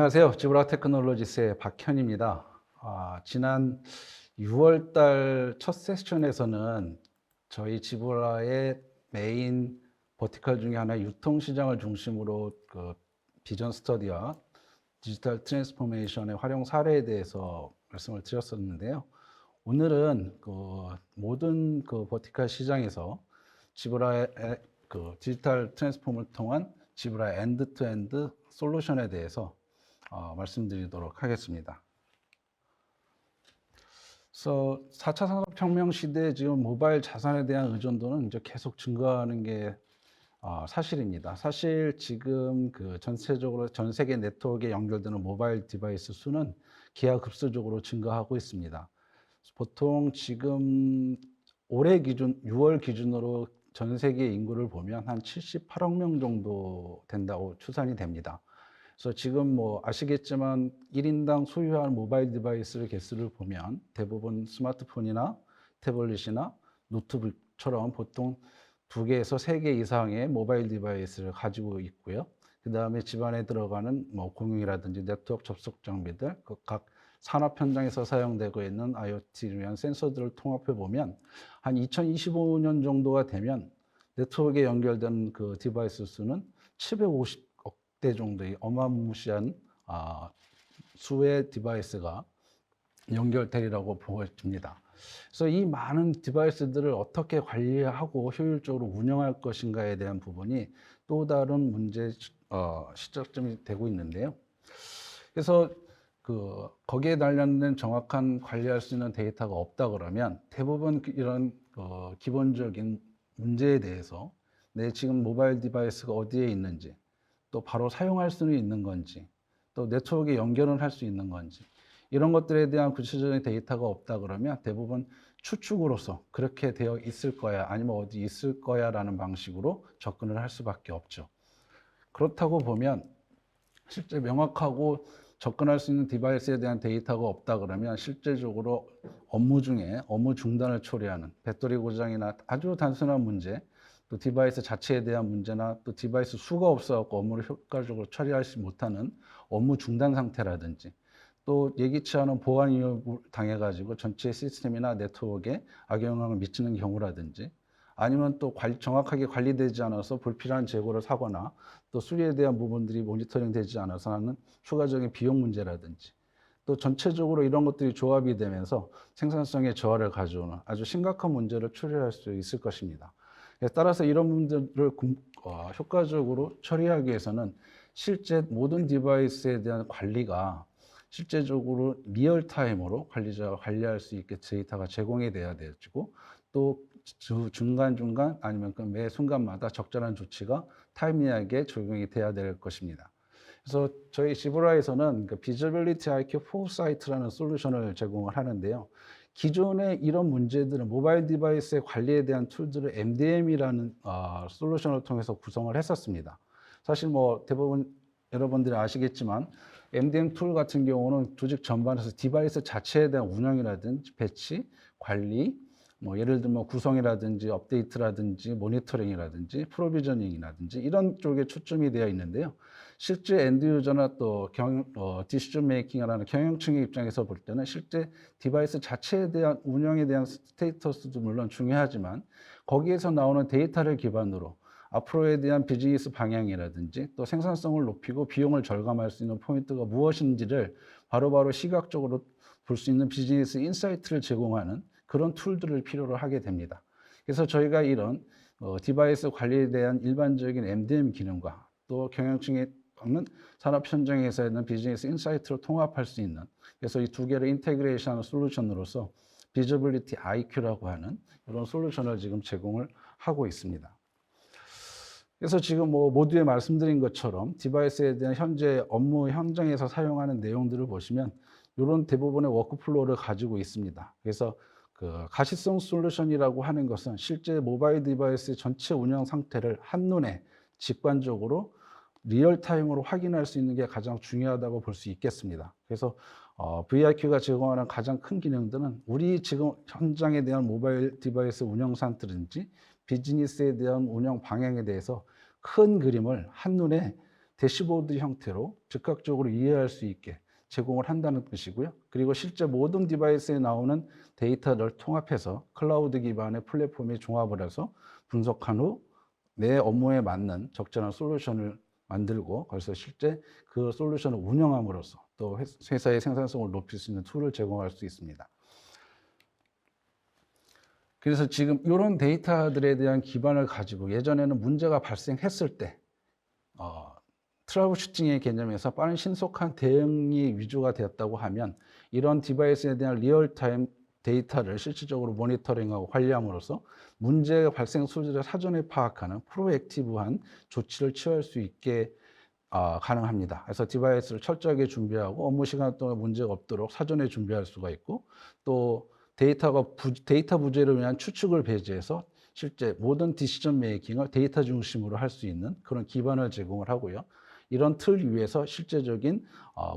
안녕하세요. 지브라 테크놀로지스의 박현입니다. 지난 6월 달 첫 세션에서는 저희 지브라의 메인 버티컬 중에 하나 유통시장을 중심으로 그 비전 스터디와 디지털 트랜스포메이션의 활용 사례에 대해서 말씀을 드렸었는데요. 오늘은 모든 버티컬 시장에서 지브라의 디지털 트랜스폼을 통한 지브라 엔드-투-엔드 솔루션에 대해서 말씀드리도록 하겠습니다. 그래서 4차 산업혁명 시대에 지금 모바일 자산에 대한 의존도는 이제 계속 증가하는 게 사실입니다. 사실 지금 전체적으로 전 세계 네트워크에 연결되는 모바일 디바이스 수는 기하급수적으로 증가하고 있습니다. 보통 지금 올해 기준 6월 기준으로 전 세계 인구를 보면 한 78억 명 정도 된다고 추산이 됩니다. 그래서 지금 아시겠지만 1인당 소유한 모바일 디바이스 개수를 보면 대부분 스마트폰이나 태블릿이나 노트북처럼 보통 2개에서 3개 이상의 모바일 디바이스를 가지고 있고요. 그 다음에 집안에 들어가는 공용이라든지 네트워크 접속 장비들, 각 산업 현장에서 사용되고 있는 IoT를 위한 센서들을 통합해 보면 한 2025년 정도가 되면 네트워크에 연결된 그 디바이스 수는 750억 대 정도의 어마무시한 수의 디바이스가 연결되리라고 보여집니다. 그래서 이 많은 디바이스들을 어떻게 관리하고 효율적으로 운영할 것인가에 대한 부분이 또 다른 문제 시작점이 되고 있는데요. 그래서 거기에 관련된 정확한 관리할 수 있는 데이터가 없다 그러면 대부분 이런 기본적인 문제에 대해서 내 지금 모바일 디바이스가 어디에 있는지, 또 바로 사용할 수는 있는 건지, 또 네트워크에 연결을 할 수 있는 건지, 이런 것들에 대한 구체적인 데이터가 없다 그러면 대부분 추측으로서 그렇게 되어 있을 거야, 아니면 어디 있을 거야 라는 방식으로 접근을 할 수밖에 없죠. 그렇다고 보면 실제 명확하고 접근할 수 있는 디바이스에 대한 데이터가 없다 그러면 실제적으로 업무 중에 업무 중단을 초래하는 배터리 고장이나 아주 단순한 문제, 또 디바이스 자체에 대한 문제나 또 디바이스 수가 없어서 업무를 효과적으로 처리하지 못하는 업무 중단 상태라든지, 또 예기치 않은 보안 위협을 당해가지고 전체 시스템이나 네트워크에 악영향을 미치는 경우라든지, 아니면 또 정확하게 관리되지 않아서 불필요한 재고를 사거나 또 수리에 대한 부분들이 모니터링 되지 않아서 하는 추가적인 비용 문제라든지, 또 전체적으로 이런 것들이 조합이 되면서 생산성의 저하를 가져오는 아주 심각한 문제를 초래할 수 있을 것입니다. 따라서 이런 문제를 효과적으로 처리하기 위해서는 실제 모든 디바이스에 대한 관리가 실제적으로 리얼타임으로 관리자가 관리할 수 있게 데이터가 제공이 돼야 되고, 또 중간중간 아니면 매 순간마다 적절한 조치가 타이미하게 적용이 돼야 될 것입니다. 그래서 저희 지브라에서는 비저빌리티 IQ 포사이트라는 솔루션을 제공을 하는데요. 기존의 이런 문제들은 모바일 디바이스의 관리에 대한 툴들을 MDM이라는 솔루션을 통해서 구성을 했었습니다. 사실 대부분 여러분들이 아시겠지만 MDM 툴 같은 경우는 조직 전반에서 디바이스 자체에 대한 운영이라든지 배치, 관리, 예를 들면 구성이라든지 업데이트라든지 모니터링이라든지 프로비저닝이라든지 이런 쪽에 초점이 되어 있는데요. 실제 엔드 유저나 또 디시전 메이킹이라는 경영층의 입장에서 볼 때는 실제 디바이스 자체에 대한 운영에 대한 스테이터스도 물론 중요하지만 거기에서 나오는 데이터를 기반으로 앞으로에 대한 비즈니스 방향이라든지 또 생산성을 높이고 비용을 절감할 수 있는 포인트가 무엇인지를 바로바로 시각적으로 볼 수 있는 비즈니스 인사이트를 제공하는 그런 툴들을 필요로 하게 됩니다. 그래서 저희가 이런 디바이스 관리에 대한 일반적인 MDM 기능과 또 경영층에 없는 산업 현장에서 있는 비즈니스 인사이트를 통합할 수 있는, 그래서 이 두 개를 인테그레이션하는 솔루션으로서 비저빌리티 IQ라고 하는 이런 솔루션을 지금 제공을 하고 있습니다. 그래서 지금 모두에 말씀드린 것처럼 디바이스에 대한 현재 업무 현장에서 사용하는 내용들을 보시면 이런 대부분의 워크플로우를 가지고 있습니다. 그래서 가시성 솔루션이라고 하는 것은 실제 모바일 디바이스의 전체 운영 상태를 한눈에 직관적으로 리얼타임으로 확인할 수 있는 게 가장 중요하다고 볼 수 있겠습니다. 그래서 VIQ가 제공하는 가장 큰 기능들은 우리 지금 현장에 대한 모바일 디바이스 운영 상태든지 비즈니스에 대한 운영 방향에 대해서 큰 그림을 한눈에 대시보드 형태로 즉각적으로 이해할 수 있게 제공을 한다는 뜻이고요. 그리고 실제 모든 디바이스에 나오는 데이터를 통합해서 클라우드 기반의 플랫폼에 종합을 해서 분석한 후 내 업무에 맞는 적절한 솔루션을 만들고, 그래서 실제 그 솔루션을 운영함으로써 또 회사의 생산성을 높일 수 있는 툴을 제공할 수 있습니다. 그래서 지금 이런 데이터들에 대한 기반을 가지고 예전에는 문제가 발생했을 때 트러블 슈팅의 개념에서 빠른 신속한 대응이 위주가 되었다고 하면, 이런 디바이스에 대한 리얼타임 데이터를 실질적으로 모니터링하고 관리함으로써 문제 발생 소지를 사전에 파악하는 프로액티브한 조치를 취할 수 있게 가능합니다. 그래서 디바이스를 철저하게 준비하고 업무 시간 동안 문제가 없도록 사전에 준비할 수가 있고, 또 데이터 부재로 인한 추측을 배제해서 실제 모든 디시전 메이킹을 데이터 중심으로 할 수 있는 그런 기반을 제공을 하고요. 이런 틀 위에서 실제적인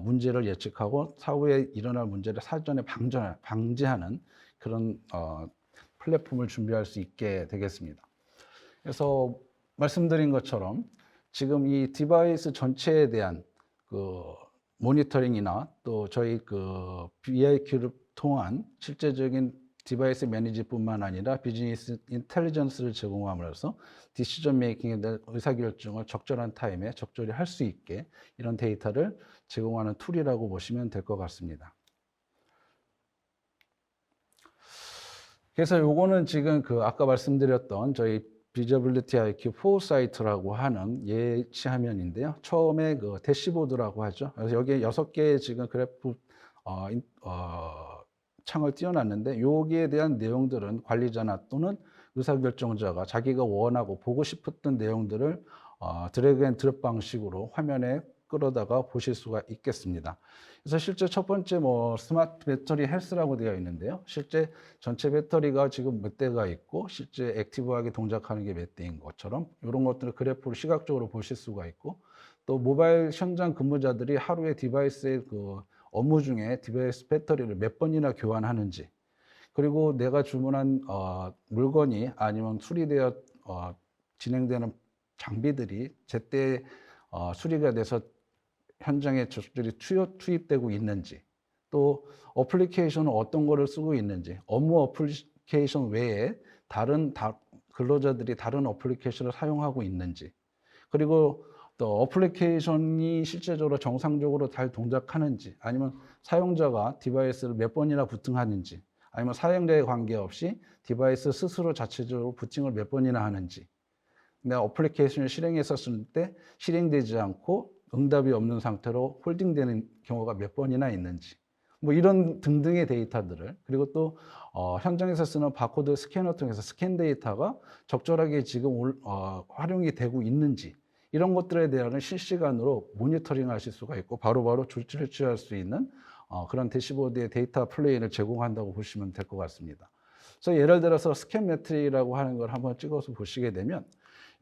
문제를 예측하고 사후에 일어날 문제를 사전에 방지하는 그런 플랫폼을 준비할 수 있게 되겠습니다. 그래서 말씀드린 것처럼 지금 이 디바이스 전체에 대한 그 모니터링이나 또 저희 그 BIQ를 통한 실제적인 디바이스 매니지뿐만 아니라 비즈니스 인텔리전스를 제공함으로써 디시전 메이킹에 대한 의사결정을 적절한 타임에 적절히 할 수 있게 이런 데이터를 제공하는 툴이라고 보시면 될 것 같습니다. 그래서 요거는 지금 그 아까 말씀드렸던 저희 비저빌리티 IQ 포사이트라고 하는 예시 화면인데요. 처음에 그 대시보드라고 하죠. 그래서 여기에 6개의 지금 그래프 창을 띄워놨는데, 여기에 대한 내용들은 관리자나 또는 의사결정자가 자기가 원하고 보고 싶었던 내용들을 드래그 앤 드롭 방식으로 화면에 끌어다가 보실 수가 있겠습니다. 그래서 실제 첫 번째 스마트 배터리 헬스라고 되어 있는데요. 실제 전체 배터리가 지금 몇 대가 있고 실제 액티브하게 동작하는 게 몇 대인 것처럼 이런 것들을 그래프로 시각적으로 보실 수가 있고, 또 모바일 현장 근무자들이 하루에 디바이스의 그 업무 중에 디바이스 배터리를 몇 번이나 교환하는지, 그리고 내가 주문한 물건이 아니면 수리되어 진행되는 장비들이 제때 수리가 돼서 현장에 적절히 투입되고 있는지, 또 어플리케이션은 어떤 거를 쓰고 있는지, 업무 어플리케이션 외에 근로자들이 다른 어플리케이션을 사용하고 있는지, 그리고 또 어플리케이션이 실제적으로 정상적으로 잘 동작하는지, 아니면 사용자가 디바이스를 몇 번이나 부팅하는지, 아니면 사용자에 관계없이 디바이스 스스로 자체적으로 부팅을 몇 번이나 하는지, 내가 어플리케이션을 실행했었을 때 실행되지 않고 응답이 없는 상태로 홀딩되는 경우가 몇 번이나 있는지, 이런 등등의 데이터들을, 그리고 또 현장에서 쓰는 바코드 스캐너 통해서 스캔 데이터가 적절하게 지금 활용이 되고 있는지, 이런 것들에 대한 실시간으로 모니터링 하실 수가 있고 바로바로 조치를 취할 수 있는 그런 대시보드의 데이터 플레인을 제공한다고 보시면 될 것 같습니다. 그래서 예를 들어서 스캔 매트리라고 하는 걸 한번 찍어서 보시게 되면,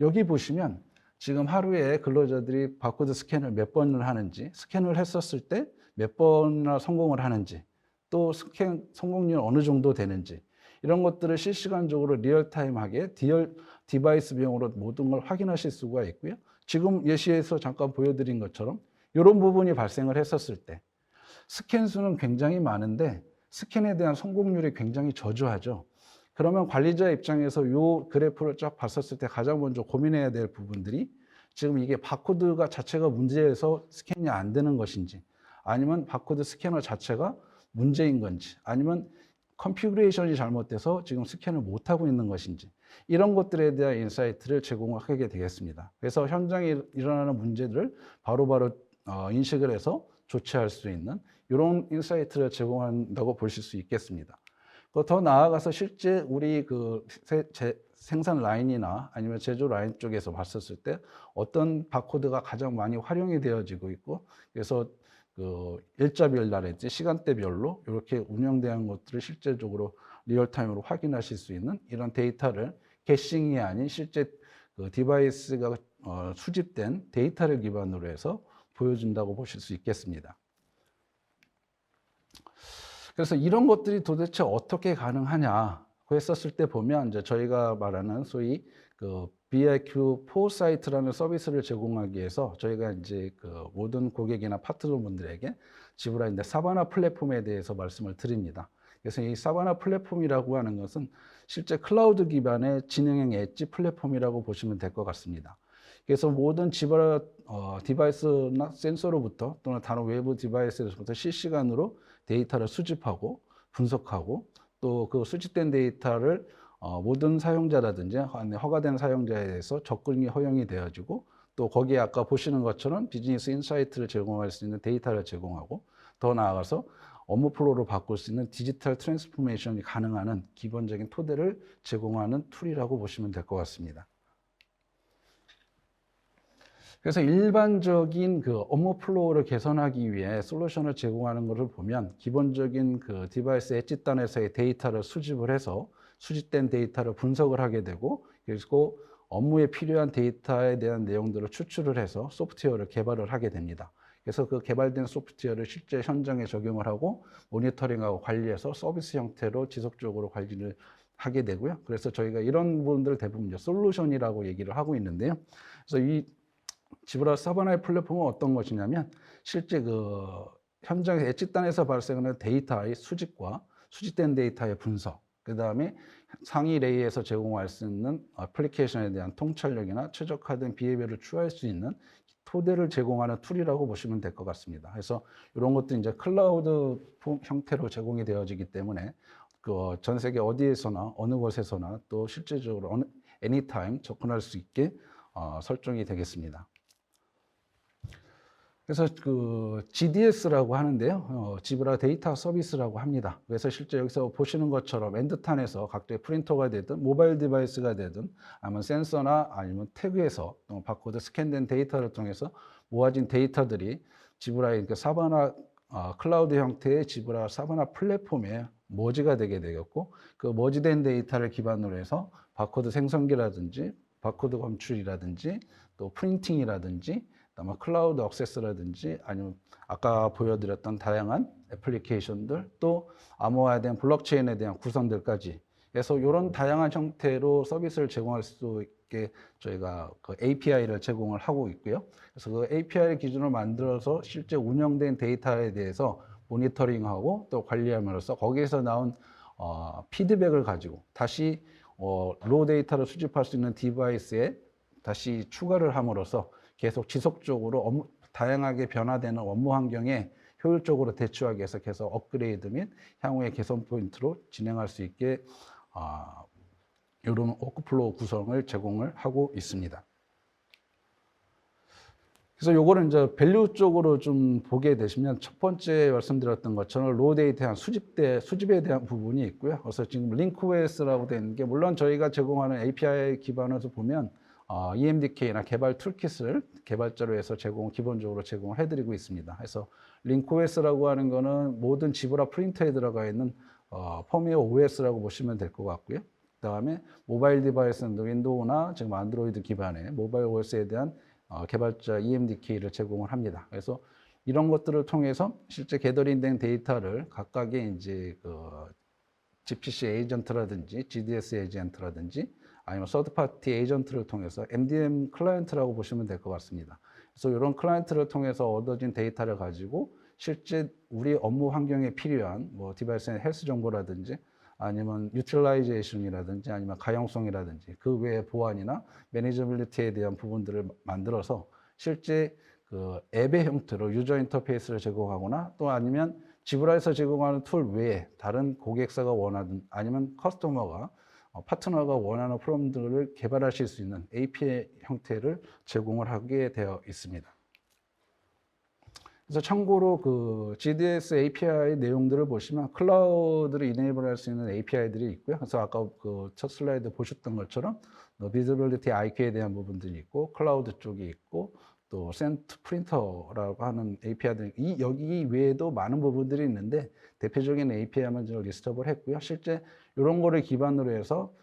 여기 보시면 지금 하루에 근로자들이 바코드 스캔을 몇 번을 하는지, 스캔을 했었을 때 몇 번이나 성공을 하는지, 또 스캔 성공률이 어느 정도 되는지, 이런 것들을 실시간적으로 리얼타임하게 디바이스 비용으로 모든 걸 확인하실 수가 있고요. 지금 예시에서 잠깐 보여드린 것처럼 이런 부분이 발생을 했었을 때 스캔 수는 굉장히 많은데 스캔에 대한 성공률이 굉장히 저조하죠. 그러면 관리자 입장에서 이 그래프를 쫙 봤었을 때 가장 먼저 고민해야 될 부분들이, 지금 이게 바코드가 자체가 문제여서 스캔이 안 되는 것인지, 아니면 바코드 스캐너 자체가 문제인 건지, 아니면 컨피그레이션이 잘못돼서 지금 스캔을 못하고 있는 것인지, 이런 것들에 대한 인사이트를 제공하게 되겠습니다. 그래서 현장에 일어나는 문제들을 바로바로 인식을 해서 조치할 수 있는 이런 인사이트를 제공한다고 보실 수 있겠습니다. 더 나아가서 실제 우리 그 생산 라인이나 아니면 제조 라인 쪽에서 봤었을 때 어떤 바코드가 가장 많이 활용이 되어지고 있고, 그래서 그 일자별이라든지 시간대별로 이렇게 운영되는 것들을 실제적으로 리얼타임으로 확인하실 수 있는 이런 데이터를 캐싱이 아닌 실제 그 디바이스가 수집된 데이터를 기반으로 해서 보여준다고 보실 수 있겠습니다. 그래서 이런 것들이 도대체 어떻게 가능하냐 했었을 때 보면, 이제 저희가 말하는 소위 그 BIQ 포사이트라는 서비스를 제공하기 위해서 저희가 이제 그 모든 고객이나 파트너분들에게 지브라 이제 사바나 플랫폼에 대해서 말씀을 드립니다. 그래서 이 사바나 플랫폼이라고 하는 것은 실제 클라우드 기반의 지능형 엣지 플랫폼이라고 보시면 될 것 같습니다. 그래서 모든 지브라 디바이스나 센서로부터 또는 다른 외부 디바이스에서부터 실시간으로 데이터를 수집하고 분석하고 또 그 수집된 데이터를 모든 사용자라든지 허가된 사용자에 대해서 접근이 허용이 되어지고 또 거기에 아까 보시는 것처럼 비즈니스 인사이트를 제공할 수 있는 데이터를 제공하고 더 나아가서 업무 플로우를 바꿀 수 있는 디지털 트랜스포메이션이 가능한 기본적인 토대를 제공하는 툴이라고 보시면 될 것 같습니다. 그래서 일반적인 그 업무 플로우를 개선하기 위해 솔루션을 제공하는 것을 보면 기본적인 그 디바이스 엣지단에서의 데이터를 수집을 해서 수집된 데이터를 분석을 하게 되고 그리고 업무에 필요한 데이터에 대한 내용들을 추출을 해서 소프트웨어를 개발을 하게 됩니다. 그래서 그 개발된 소프트웨어를 실제 현장에 적용을 하고 모니터링하고 관리해서 서비스 형태로 지속적으로 관리를 하게 되고요. 그래서 저희가 이런 부분들을 대부분 솔루션이라고 얘기를 하고 있는데요. 그래서 이 지브라 사바나의 플랫폼은 어떤 것이냐면 실제 그 현장의 엣지단에서 발생하는 데이터의 수집과 수집된 데이터의 분석, 그 다음에 상위 레이에서 제공할 수 있는 애플리케이션에 대한 통찰력이나 최적화된 비헤비어를 추구할 수 있는 토대를 제공하는 툴이라고 보시면 될 것 같습니다. 그래서 이런 것도 이제 클라우드 형태로 제공이 되어지기 때문에 그 전 세계 어디에서나 어느 곳에서나 또 실제적으로 애니타임 접근할 수 있게 설정이 되겠습니다. 그래서 그 GDS라고 하는데요. 지브라 데이터 서비스라고 합니다. 그래서 실제 여기서 보시는 것처럼 엔드탄에서 각도의 프린터가 되든 모바일 디바이스가 되든 아니면 센서나 아니면 태그에서 바코드 스캔된 데이터를 통해서 모아진 데이터들이 지브라의 그 사바나 클라우드 형태의 지브라 사바나 플랫폼에 머지가 되게 되겠고 그 머지된 데이터를 기반으로 해서 바코드 생성기라든지 바코드 검출이라든지 또 프린팅이라든지 아마 클라우드 액세스라든지 아니면 아까 보여드렸던 다양한 애플리케이션들 또 암호화에 대한 블록체인에 대한 구성들까지 해서 이런 다양한 형태로 서비스를 제공할 수 있게 저희가 그 API를 제공을 하고 있고요. 그래서 그 API를 기준으로 만들어서 실제 운영된 데이터에 대해서 모니터링하고 또 관리함으로써 거기에서 나온 피드백을 가지고 다시 로우 데이터를 수집할 수 있는 디바이스에 다시 추가를 함으로써 계속 지속적으로 다양하게 변화되는 업무 환경에 효율적으로 대처하기 위해서 계속 업그레이드 및 향후의 개선 포인트로 진행할 수 있게 이런 워크플로우 구성을 제공을 하고 있습니다. 그래서 요거를 이제 밸류 쪽으로 좀 보게 되시면 첫 번째 말씀드렸던 것처럼 로우 데이터에 대한 수집에 대한 부분이 있고요. 그래서 지금 링크OS라고 되는 게 물론 저희가 제공하는 API 기반에서 보면 EMDK나 개발 툴킷을 개발자로 해서 기본적으로 제공을 해드리고 있습니다. 그래서 링크OS라고 하는 거는 모든 지브라 프린터에 들어가 있는 펌웨어 OS라고 보시면 될 것 같고요. 그 다음에 모바일 디바이스는 윈도우나 지금 안드로이드 기반의 모바일 OS에 대한 개발자 EMDK를 제공을 합니다. 그래서 이런 것들을 통해서 실제 게더링된 데이터를 각각의 이제 GPC 에이전트라든지 GDS 에이전트라든지 아니면 서드파티 에이전트를 통해서 MDM 클라이언트라고 보시면 될 것 같습니다. 그래서 이런 클라이언트를 통해서 얻어진 데이터를 가지고 실제 우리 업무 환경에 필요한 뭐 디바이스의 헬스 정보라든지 아니면 유틸라이제이션이라든지 아니면 가용성이라든지 그 외의 보안이나 매니저빌리티에 대한 부분들을 만들어서 실제 그 앱의 형태로 유저 인터페이스를 제공하거나 또 아니면 지브라에서 제공하는 툴 외에 다른 고객사가 원하든 아니면 커스터머가 파트너가 원하는 프로그램들을 개발하실 수 있는 API 형태를 제공을 하게 되어 있습니다. 그래서 참고로 그 GDS API 내용들을 보시면 클라우드를 이네이블 할 수 있는 API들이 있고요. 그래서 아까 그 첫 슬라이드 보셨던 것처럼 비저빌리티 IQ에 대한 부분들이 있고 클라우드 쪽이 있고 또 센트 프린터라고 하는 API들이 여기 외에도 많은 부분들이 있는데 대표적인 API만 좀 리스트업을 했고요. 실제 이런 거를 기반으로 해서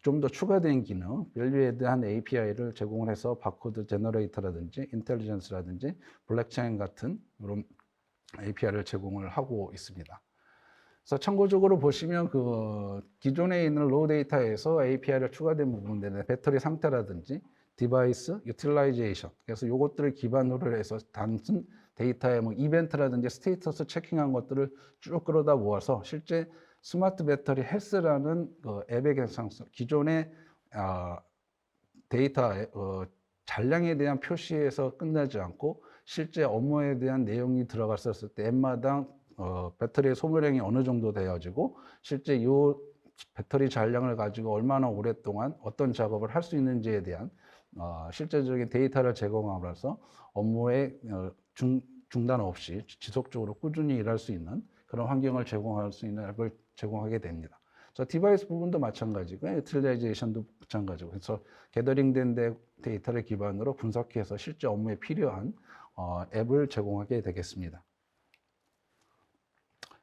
좀 더 추가된 기능, 밸류에드한 API를 제공을 해서 바코드 제너레이터라든지 인텔리전스라든지 블록체인 같은 이런 API를 제공을 하고 있습니다. 그래서 참고적으로 보시면 그 기존에 있는 로우 데이터에서 API를 추가된 부분들의 배터리 상태라든지 디바이스 유틸라이제이션, 그래서 요것들을 기반으로 해서 단순 데이터의 뭐 이벤트라든지 스테이터스 체킹한 것들을 쭉 끌어다 모아서 실제 스마트 배터리 헬스라는 그 앱의 개선성, 기존의 데이터의 잔량에 대한 표시에서 끝나지 않고 실제 업무에 대한 내용이 들어갔었을 때 앱마당 배터리의 소모량이 어느 정도 되어지고 실제 이 배터리 잔량을 가지고 얼마나 오랫동안 어떤 작업을 할 수 있는지에 대한 실제적인 데이터를 제공함으로써 업무에 중단 없이 지속적으로 꾸준히 일할 수 있는 그런 환경을 제공할 수 있는 앱을 제공하게 됩니다. 디바이스 부분도 마찬가지고 유틸라이제이션도 마찬가지고 그래서 게더링된 데이터를 기반으로 분석해서 실제 업무에 필요한 앱을 제공하게 되겠습니다.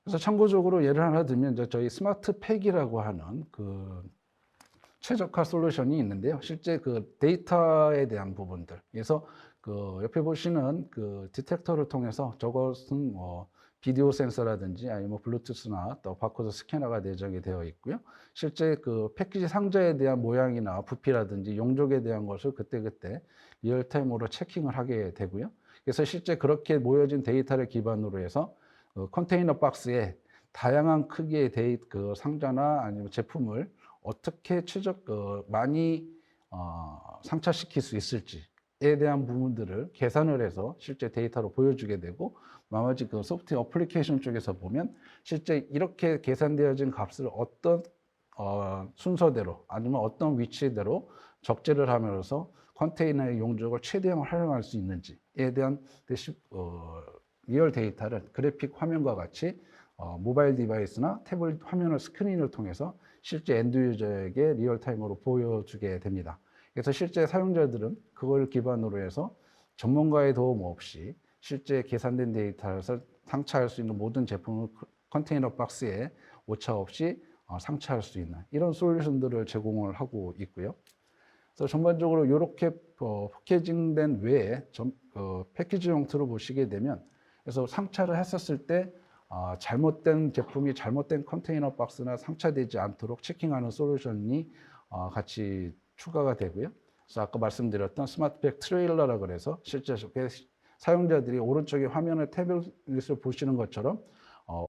그래서 참고적으로 예를 하나 들면 이제 저희 스마트 팩이라고 하는 그 최적화 솔루션이 있는데요. 실제 그 데이터에 대한 부분들. 그래서 그 옆에 보시는 그 디텍터를 통해서 저것은 뭐 비디오 센서라든지 아니면 뭐 블루투스나 또 바코드 스캐너가 내장이 되어 있고요. 실제 그 패키지 상자에 대한 모양이나 부피라든지 용적에 대한 것을 그때그때 리얼타임으로 체킹을 하게 되고요. 그래서 실제 그렇게 모여진 데이터를 기반으로 해서 컨테이너 박스에 다양한 크기의 그 상자나 아니면 제품을 어떻게 많이 상차시킬 수 있을지에 대한 부분들을 계산을 해서 실제 데이터로 보여주게 되고 나머지 그 소프트웨어 어플리케이션 쪽에서 보면 실제 이렇게 계산되어진 값을 어떤 순서대로 아니면 어떤 위치대로 적재를 하면서 컨테이너의 용적을 최대한 활용할 수 있는지에 대한 리얼 데이터를 그래픽 화면과 같이 모바일 디바이스나 태블릿 화면을 스크린을 통해서 실제 엔드 유저에게 리얼타임으로 보여주게 됩니다. 그래서 실제 사용자들은 그걸 기반으로 해서 전문가의 도움 없이 실제 계산된 데이터를 상차할 수 있는 모든 제품을 컨테이너 박스에 오차 없이 상차할 수 있는 이런 솔루션들을 제공을 하고 있고요. 그래서 전반적으로 이렇게 패키징된 외에 패키지 형태로 보시게 되면 그래서 상차를 했었을 때 잘못된 제품이 잘못된 컨테이너 박스나 상차되지 않도록 체킹하는 솔루션이 같이 추가가 되고요. 그래서 아까 말씀드렸던 스마트팩 트레일러라 그래서 실제 사용자들이 오른쪽에 화면을 태블릿을 보시는 것처럼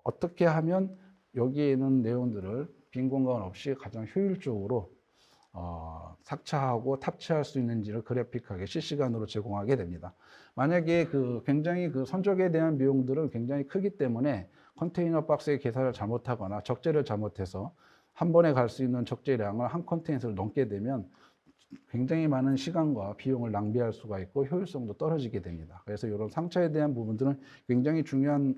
어떻게 하면 여기에 있는 내용들을 빈 공간 없이 가장 효율적으로 삭제하고 탑재할 수 있는지를 그래픽하게 실시간으로 제공하게 됩니다. 만약에 굉장히 선적에 대한 비용들은 굉장히 크기 때문에 컨테이너 박스의 계산을 잘못하거나 적재를 잘못해서 한 번에 갈 수 있는 적재량을 한 컨테이너를 넘게 되면 굉장히 많은 시간과 비용을 낭비할 수가 있고 효율성도 떨어지게 됩니다. 그래서 이런 상차에 대한 부분들은 굉장히 중요한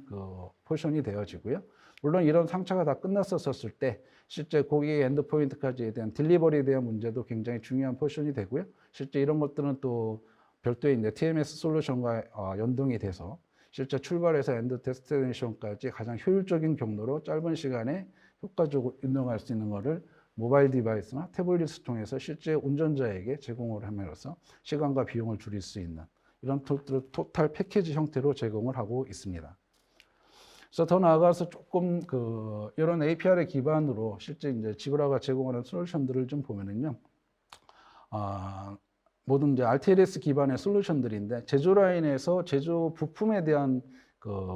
포션이 되어지고요. 물론 이런 상차가 다 끝났었을 때 실제 고객의 엔드포인트까지에 대한 딜리버리에 대한 문제도 굉장히 중요한 포션이 되고요. 실제 이런 것들은 또 별도의 이제 TMS 솔루션과 연동이 돼서 실제 출발해서 엔드 데스티네이션까지 가장 효율적인 경로로 짧은 시간에 효과적으로 운영할 수 있는 것을 모바일 디바이스나 태블릿을 통해서 실제 운전자에게 제공을 함으로써 시간과 비용을 줄일 수 있는 이런 토탈 패키지 형태로 제공을 하고 있습니다. 그래서 더 나아가서 조금 이런 API를 기반으로 실제 이제 지브라가 제공하는 솔루션들을 좀 보면은요, 모든 이제 RTLS 기반의 솔루션들인데 제조 라인에서 제조 부품에 대한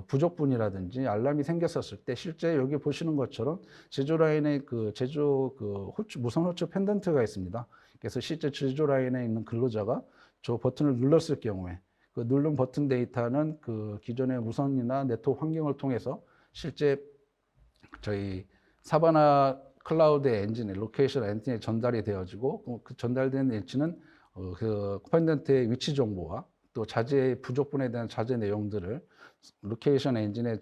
부족분이라든지 알람이 생겼었을 때 실제 여기 보시는 것처럼 제조 라인에 무선 호출 펜던트가 있습니다. 그래서 실제 제조 라인에 있는 근로자가 저 버튼을 눌렀을 경우에 그 누른 버튼 데이터는 기존의 무선이나 네트워크 환경을 통해서 실제 저희 사바나 클라우드 엔진에 로케이션 엔진에 전달이 되어지고 그 전달된 엔진은 펜던트의 위치 정보와 또 자재의 부족분에 대한 자재 내용들을 로케이션 엔진에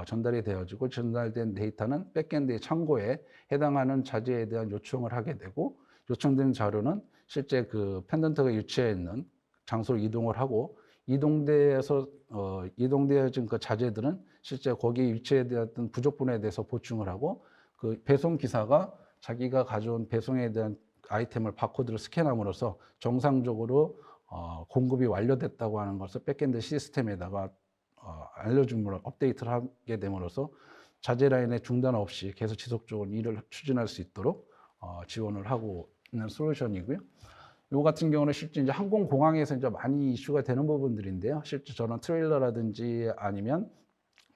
전달이 되어지고 전달된 데이터는 백엔드의 창고에 해당하는 자재에 대한 요청을 하게 되고 요청된 자료는 실제 펜던트가 위치해 있는 장소로 이동을 하고 이동되어진 그 자재들은 실제 거기 위치에 대한 부족분에 대해서 보충을 하고 배송 기사가 자기가 가져온 배송에 대한 아이템을 바코드를 스캔함으로써 정상적으로 공급이 완료됐다고 하는 것을 백엔드 시스템에다가 알려줌으로 업데이트를 하게 됨으로써 자재 라인의 중단 없이 계속 지속적으로 일을 추진할 수 있도록 지원을 하고 있는 솔루션이고요. 요 같은 경우는 실제 이제 항공공항에서 이제 많이 이슈가 되는 부분들인데요. 실제 저는 트레일러라든지 아니면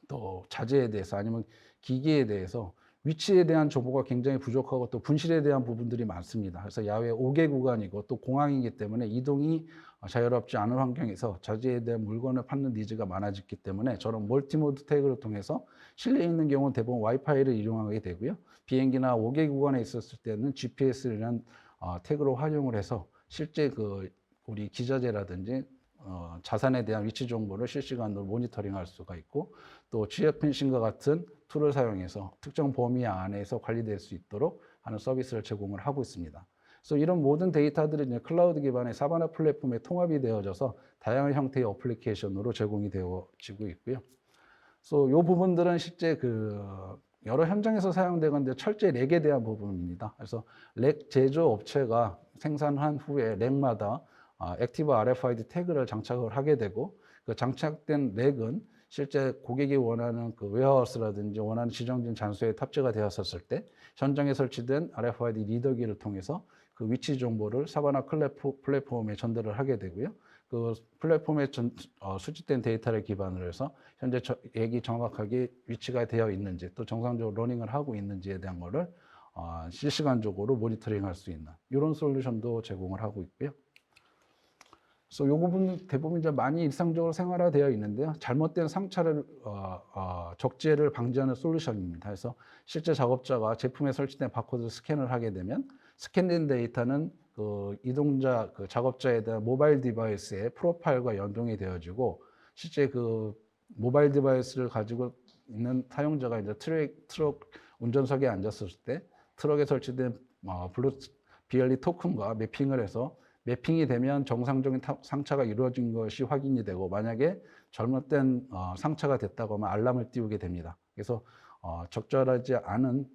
또 자재에 대해서 아니면 기기에 대해서 위치에 대한 정보가 굉장히 부족하고 또 분실에 대한 부분들이 많습니다. 그래서 야외 5개 구간이고 또 공항이기 때문에 이동이 자유롭지 않은 환경에서 자재에 대한 물건을 받는 니즈가 많아졌기 때문에 저는 멀티모드 태그를 통해서 실내에 있는 경우는 대부분 와이파이를 이용하게 되고요. 비행기나 5개 구간에 있었을 때는 GPS라는 태그로 활용을 해서 실제 그 우리 기자재라든지 자산에 대한 위치 정보를 실시간으로 모니터링할 수가 있고 또 지오펜싱과 같은 툴을 사용해서 특정 범위 안에서 관리될 수 있도록 하는 서비스를 제공을 하고 있습니다. 그래서 이런 모든 데이터들이 이제 클라우드 기반의 사바나 플랫폼에 통합이 되어져서 다양한 형태의 어플리케이션으로 제공이 되어지고 있고요. 그래서 이 부분들은 실제 그 여러 현장에서 사용되는데 철저히 렉에 대한 부분입니다. 그래서 렉 제조업체가 생산한 후에 렉마다 액티브 RFID 태그를 장착을 하게 되고 그 장착된 렉은 실제 고객이 원하는 그 웨어하우스라든지 원하는 지정된 장소에 탑재가 되었었을 때 현장에 설치된 RFID 리더기를 통해서 그 위치 정보를 사바나 플랫폼에 전달을 하게 되고요. 그 플랫폼에 수집된 데이터를 기반으로 해서 현재 렉이 정확하게 위치가 되어 있는지 또 정상적으로 러닝을 하고 있는지에 대한 거를 실시간적으로 모니터링할 수 있는 이런 솔루션도 제공을 하고 있고요. 그래서 이 부분 대부분 이제 많이 일상적으로 생활화되어 있는데요. 잘못된 상차를 적재를 방지하는 솔루션입니다. 그래서 실제 작업자가 제품에 설치된 바코드 스캔을 하게 되면 스캔된 데이터는 그 이동자 그 작업자에 대한 모바일 디바이스의 프로파일과 연동이 되어지고 실제 그 모바일 디바이스를 가지고 있는 사용자가 이제 트럭 운전석에 앉았을 때 트럭에 설치된 BLE 토큰과 매핑을 해서 매핑이 되면 정상적인 상차가 이루어진 것이 확인이 되고 만약에 잘못된 상차가 됐다고 하면 알람을 띄우게 됩니다. 그래서 적절하지 않은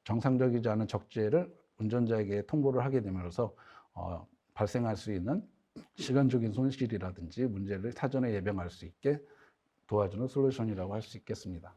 정상적이지 않은 적재를 운전자에게 통보를 하게 됨으로써 발생할 수 있는 시간적인 손실이라든지 문제를 사전에 예방할 수 있게 도와주는 솔루션이라고 할 수 있겠습니다.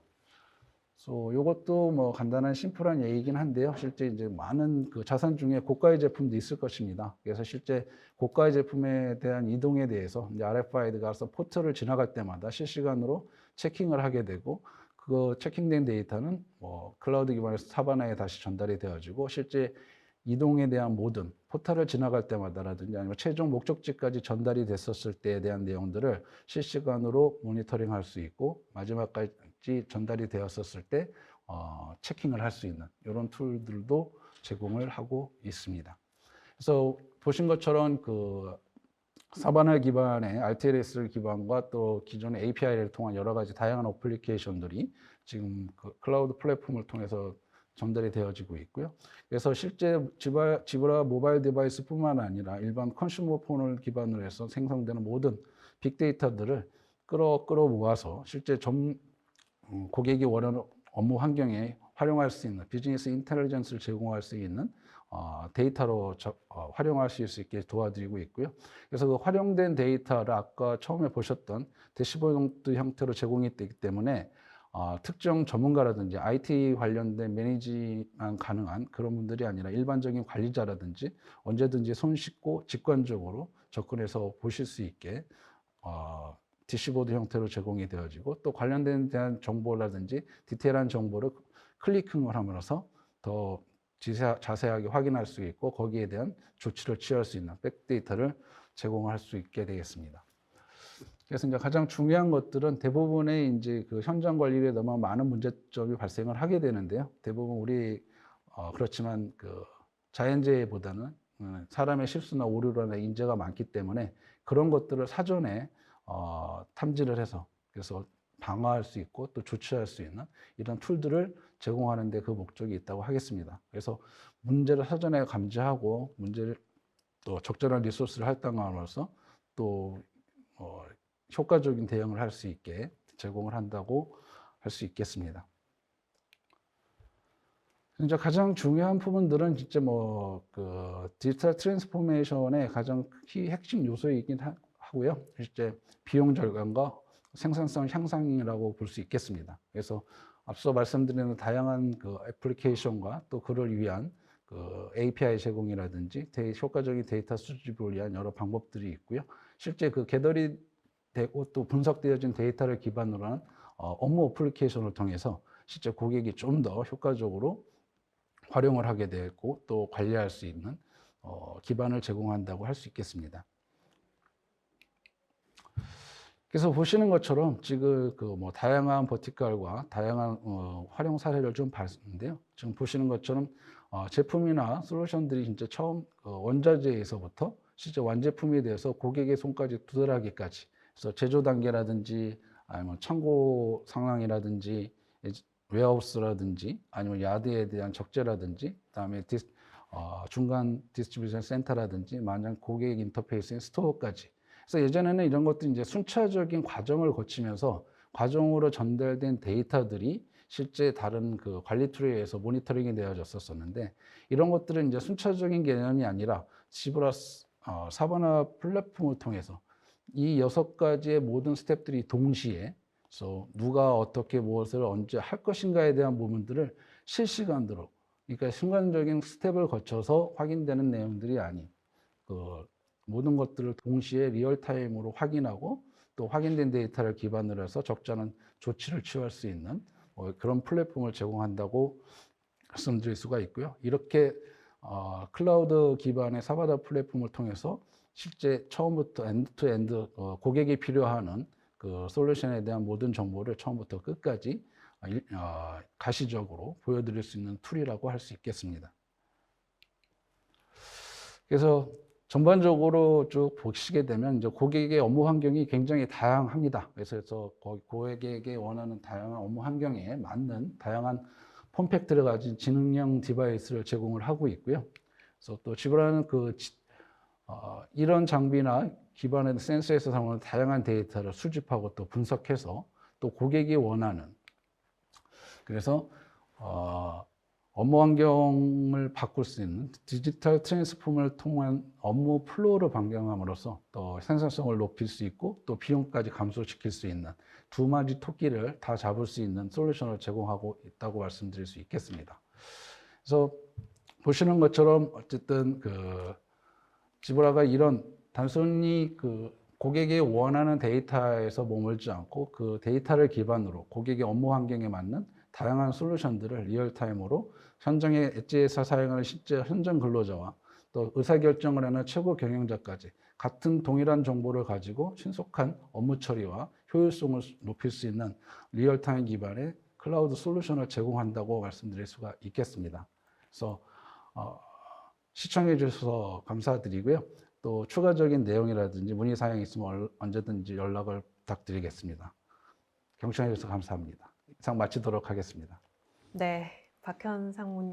이것도 뭐 간단한 심플한 얘기이긴 한데요. 실제 이제 많은 그 자산 중에 고가의 제품도 있을 것입니다. 그래서 실제 고가의 제품에 대한 이동에 대해서 이제 RFID가 가서 포트를 지나갈 때마다 실시간으로 체킹을 하게 되고 그 체킹된 데이터는 뭐 클라우드 기반에서 사바나에 다시 전달이 되어지고 실제 이동에 대한 모든 포탈을 지나갈 때마다라든지 아니면 최종 목적지까지 전달이 됐었을 때에 대한 내용들을 실시간으로 모니터링할 수 있고 마지막까지 전달이 되었었을 때 체킹을 할 수 있는 이런 툴들도 제공을 하고 있습니다. 그래서 보신 것처럼 그 사바나 기반의 RTLS 기반과 또 기존의 API를 통한 여러 가지 다양한 어플리케이션들이 지금 그 클라우드 플랫폼을 통해서 전달이 되어지고 있고요. 그래서 실제 지브라 모바일 디바이스뿐만 아니라 일반 컨슈머 폰을 기반으로 해서 생성되는 모든 빅데이터들을 끌어 모아서 실제 고객이 원하는 업무 환경에 활용할 수 있는 비즈니스 인텔리전스를 제공할 수 있는 데이터로 활용할 수 있게 도와드리고 있고요. 그래서 그 활용된 데이터를 아까 처음에 보셨던 대시보드 형태로 제공이 되기 때문에 특정 전문가라든지 IT 관련된 매니지만 가능한 그런 분들이 아니라 일반적인 관리자라든지 언제든지 손쉽고 직관적으로 접근해서 보실 수 있게 대시보드 형태로 제공이 되어지고 또 관련된 대한 정보라든지 디테일한 정보를 클릭을 함으로써 더 자세하게 확인할 수 있고 거기에 대한 조치를 취할 수 있는 백데이터를 제공할 수 있게 되겠습니다. 그래서 이제 가장 중요한 것들은 대부분의 이제 그 현장 관리에 너무 많은 문제점이 발생을 하게 되는데요. 대부분 우리 그렇지만 그 자연재해보다는 사람의 실수나 오류나 인재가 많기 때문에 그런 것들을 사전에 탐지를 해서 그래서 방어할 수 있고 또 조치할 수 있는 이런 툴들을 제공하는 데 그 목적이 있다고 하겠습니다. 그래서 문제를 사전에 감지하고 문제를 또 적절한 리소스를 할당함으로써 또 효과적인 대응을 할 수 있게 제공을 한다고 할 수 있겠습니다. 이제 가장 중요한 부분들은 진짜 그 디지털 트랜스포메이션의 가장 핵심 요소이긴 하고요. 실제 비용 절감과 생산성 향상이라고 볼 수 있겠습니다. 그래서 앞서 말씀드린 다양한 그 애플리케이션과 또 그를 위한 그 API 제공이라든지 효과적인 데이터 수집을 위한 여러 방법들이 있고요. 실제 그 개덜이 되고 또 분석되어진 데이터를 기반으로 한 업무 어플리케이션을 통해서 실제 고객이 좀 더 효과적으로 활용을 하게 되고 또 관리할 수 있는 기반을 제공한다고 할 수 있겠습니다. 그래서 보시는 것처럼 지금 그 뭐 다양한 버티컬과 다양한 활용 사례를 좀 봤는데요. 지금 보시는 것처럼 제품이나 솔루션들이 진짜 처음 원자재에서부터 실제 완제품에 대해서 고객의 손까지 도달하기까지, 그래서 제조 단계라든지 아니면 창고 상황이라든지 웨어하우스라든지 아니면 야드에 대한 적재라든지 그다음에 중간 디스트리뷰션 센터라든지 만약 고객 인터페이스인 스토어까지. 그래서 예전에는 이런 것들이 이제 순차적인 과정을 거치면서 과정으로 전달된 데이터들이 실제 다른 그 관리 툴에 의해서 모니터링이 되어졌었는데, 이런 것들은 이제 순차적인 개념이 아니라 지브라스 사바나 플랫폼을 통해서 이 6가지의 모든 스텝들이 동시에, 그래서 누가 어떻게 무엇을 언제 할 것인가에 대한 부분들을 실시간으로, 그러니까 순간적인 스텝을 거쳐서 확인되는 내용들이 아닌 그 모든 것들을 동시에 리얼타임으로 확인하고 또 확인된 데이터를 기반으로 해서 적절한 조치를 취할 수 있는 그런 플랫폼을 제공한다고 말씀드릴 수가 있고요. 이렇게 클라우드 기반의 사바다 플랫폼을 통해서 실제 처음부터 엔드 투 엔드 고객이 필요한 그 솔루션에 대한 모든 정보를 처음부터 끝까지 가시적으로 보여드릴 수 있는 툴이라고 할 수 있겠습니다. 그래서 전반적으로 쭉 보시게 되면 이제 고객의 업무 환경이 굉장히 다양합니다. 그래서 고객에게 원하는 다양한 업무 환경에 맞는 다양한 폼팩트를 가진 지능형 디바이스를 제공을 하고 있고요. 그래서 또 지브라는 이런 장비나 기반의 센서에서 사용하는 다양한 데이터를 수집하고 또 분석해서 또 고객이 원하는, 그래서 업무 환경을 바꿀 수 있는 디지털 트랜스폼을 통한 업무 플로우를 변경함으로써 또 생산성을 높일 수 있고 또 비용까지 감소시킬 수 있는 두 마리 토끼를 다 잡을 수 있는 솔루션을 제공하고 있다고 말씀드릴 수 있겠습니다. 그래서 보시는 것처럼 어쨌든 지브라가 이런 단순히 고객이 원하는 데이터에서 머물지 않고 그 데이터를 기반으로 고객의 업무 환경에 맞는 다양한 솔루션들을 리얼타임으로 현장의 엣지에서 사용하는 실제 현장 근로자와 또 의사결정을 하는 최고 경영자까지 같은 동일한 정보를 가지고 신속한 업무 처리와 효율성을 높일 수 있는 리얼타임 기반의 클라우드 솔루션을 제공한다고 말씀드릴 수가 있겠습니다. 그래서 시청해 주셔서 감사드리고요. 또 추가적인 내용이라든지 문의사항이 있으면 언제든지 연락을 부탁드리겠습니다. 경청해 주셔서 감사합니다. 이상 마치도록 하겠습니다. 네, 박현 상무님.